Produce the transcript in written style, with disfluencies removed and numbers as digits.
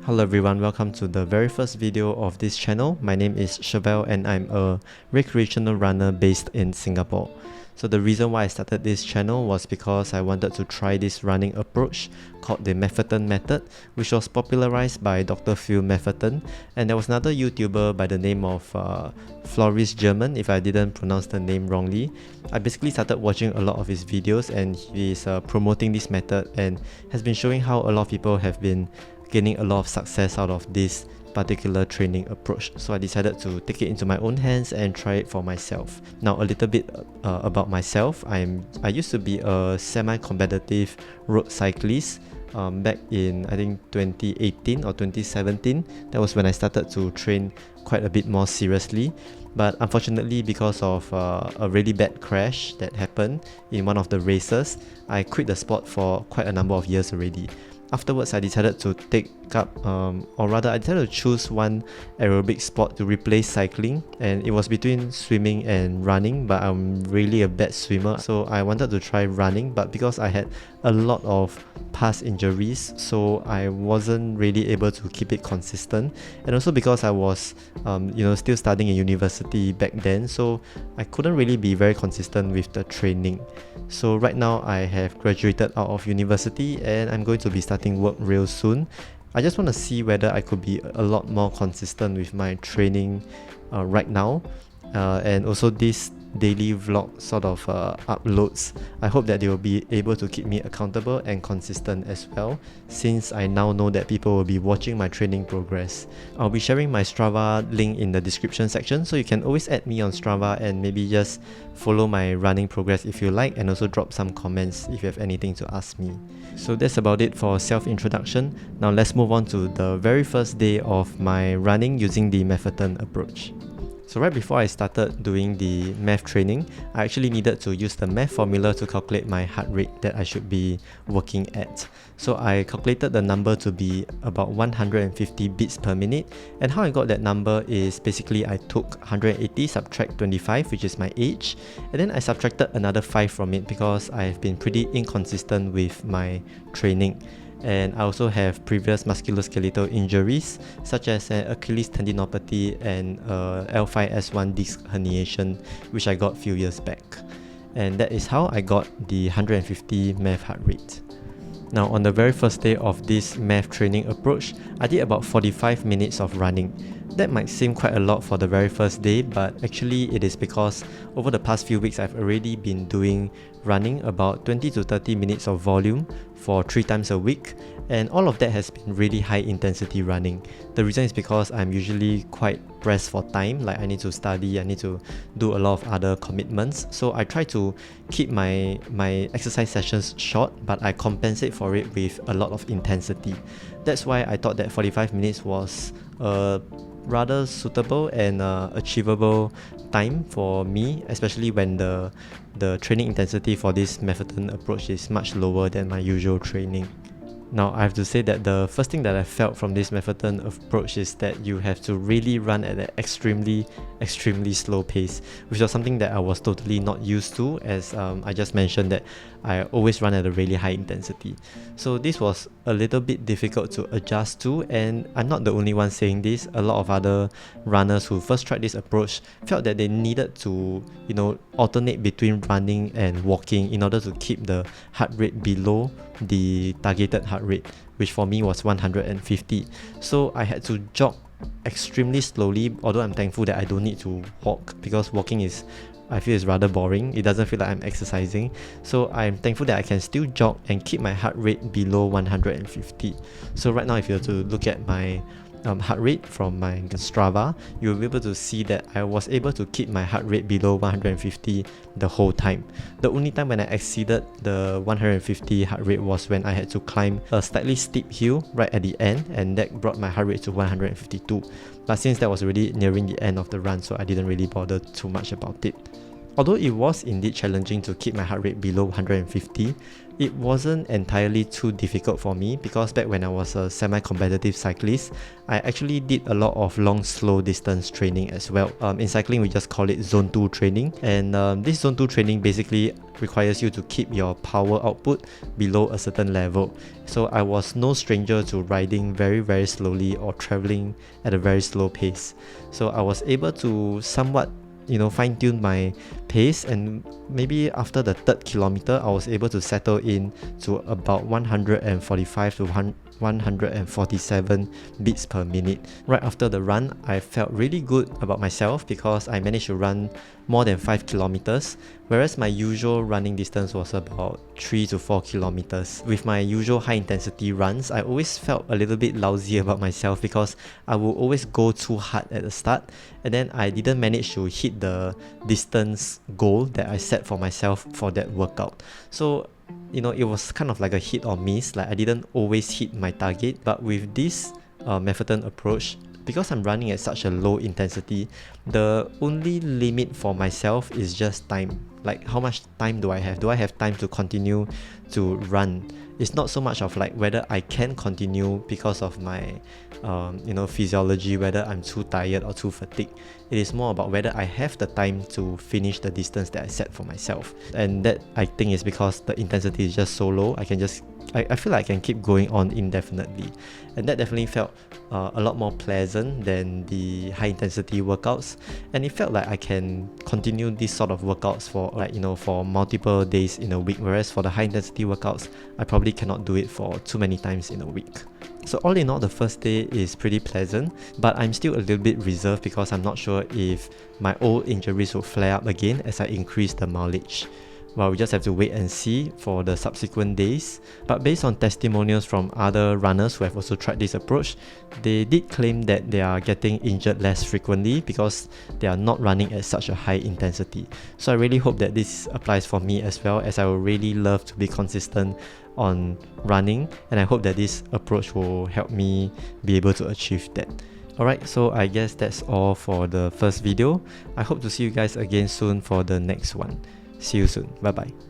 Hello everyone, welcome to the very first video of this channel. My name is Chevelle and I'm a recreational runner based in Singapore. So the reason why I started this channel was because I wanted to try this running approach called the Maffetone Method, which was popularized by Dr. Phil Maffetone, and there was another YouTuber by the name of Floris German, if I didn't pronounce the name wrongly. I basically started watching a lot of his videos and he is promoting this method and has been showing how a lot of people have been gaining a lot of success out of this particular training approach. So I decided to take it into my own hands and try it for myself. Now a little bit about myself. I used to be a semi-competitive road cyclist back in I think 2018 or 2017. That was when I started to train quite a bit more seriously. But unfortunately, because of a really bad crash that happened in one of the races, I quit the sport for quite a number of years already. Afterwards, I decided to take up, or rather I decided to choose one aerobic sport to replace cycling, and it was between swimming and running, but I'm really a bad swimmer, so I wanted to try running, but because I had a lot of past injuries, so I wasn't really able to keep it consistent, and also because I was still studying in university back then, so I couldn't really be very consistent with the training. So right now I have graduated out of university and I'm going to be starting work real soon. I just want to see whether I could be a lot more consistent with my training right now, and also this daily vlog sort of uploads. I hope that they will be able to keep me accountable and consistent as well, since I now know that people will be watching my training progress. I'll be sharing my Strava link in the description section, so you can always add me on Strava and maybe just follow my running progress if you like, and also drop some comments if you have anything to ask me. So that's about it for self-introduction. Now let's move on to the very first day of my running using the Maffetone approach. So right before I started doing the math training, I actually needed to use the math formula to calculate my heart rate that I should be working at. So I calculated the number to be about 150 beats per minute, and how I got that number is basically I took 180 subtract 25, which is my age, and then I subtracted another 5 from it because I've been pretty inconsistent with my training. And I also have previous musculoskeletal injuries such as an Achilles tendinopathy and L5S1 disc herniation, which I got a few years back. And that is how I got the 150 math heart rate. Now on the very first day of this math training approach, I did about 45 minutes of running. That might seem quite a lot for the very first day, but actually it is because over the past few weeks I've already been doing running about 20 to 30 minutes of volume for 3 times a week, and all of that has been really high intensity running. The reason is because I'm usually quite pressed for time, like I need to study, I need to do a lot of other commitments, so I try to keep my exercise sessions short, but I compensate for it with a lot of intensity. That's why I thought that 45 minutes was rather suitable and achievable time for me, especially when the training intensity for this Maffetone approach is much lower than my usual training. Now I have to say that the first thing that I felt from this Maffetone approach is that you have to really run at an extremely slow pace, which was something that I was totally not used to, as I just mentioned that I always run at a really high intensity. So this was a little bit difficult to adjust to, and I'm not the only one saying this. A lot of other runners who first tried this approach felt that they needed to alternate between running and walking in order to keep the heart rate below the targeted heart rate, which for me was 150. So I had to jog extremely slowly, although I'm thankful that I don't need to walk, because walking I feel is rather boring. It doesn't feel like I'm exercising. So I'm thankful that I can still jog and keep my heart rate below 150. So right now, if you were to look at my heart rate from my Strava, you'll be able to see that I was able to keep my heart rate below 150 the whole time. The only time when I exceeded the 150 heart rate was when I had to climb a slightly steep hill right at the end, and that brought my heart rate to 152. But since that was already nearing the end of the run, so I didn't really bother too much about it. Although it was indeed challenging to keep my heart rate below 150, it wasn't entirely too difficult for me because back when I was a semi-competitive cyclist, I actually did a lot of long slow distance training as well. In cycling we just call it zone 2 training, and this zone 2 training basically requires you to keep your power output below a certain level. So I was no stranger to riding very slowly or traveling at a very slow pace. So I was able to somewhat fine-tune my pace, and maybe after the 3rd kilometer I was able to settle in to about 145 to 147 beats per minute. Right after the run, I felt really good about myself because I managed to run more than 5 kilometers, whereas my usual running distance was about 3 to 4 kilometers. With my usual high intensity runs, I always felt a little bit lousy about myself because I would always go too hard at the start, and then I didn't manage to hit the distance goal that I set for myself for that workout. So it was kind of like a hit or miss, like I didn't always hit my target. But with this Maffetone approach, because I'm running at such a low intensity, the only limit for myself is just time. Like, how much time do I have? Do I have time to continue to run? It's not so much of like whether I can continue because of my physiology, whether I'm too tired or too fatigued. It is more about whether I have the time to finish the distance that I set for myself. And that, I think, is because the intensity is just so low. I feel like I can keep going on indefinitely, and that definitely felt a lot more pleasant than the high intensity workouts. And it felt like I can continue these sort of workouts for for multiple days in a week, whereas for the high intensity workouts I probably cannot do it for too many times in a week. So all in all, the first day is pretty pleasant, but I'm still a little bit reserved because I'm not sure if my old injuries will flare up again as I increase the mileage. Well, we just have to wait and see for the subsequent days. But based on testimonials from other runners who have also tried this approach, they did claim that they are getting injured less frequently because they are not running at such a high intensity. So I really hope that this applies for me as well, as I would really love to be consistent on running, and I hope that this approach will help me be able to achieve that. Alright, so I guess that's all for the first video. I hope to see you guys again soon for the next one. See you soon. Bye bye.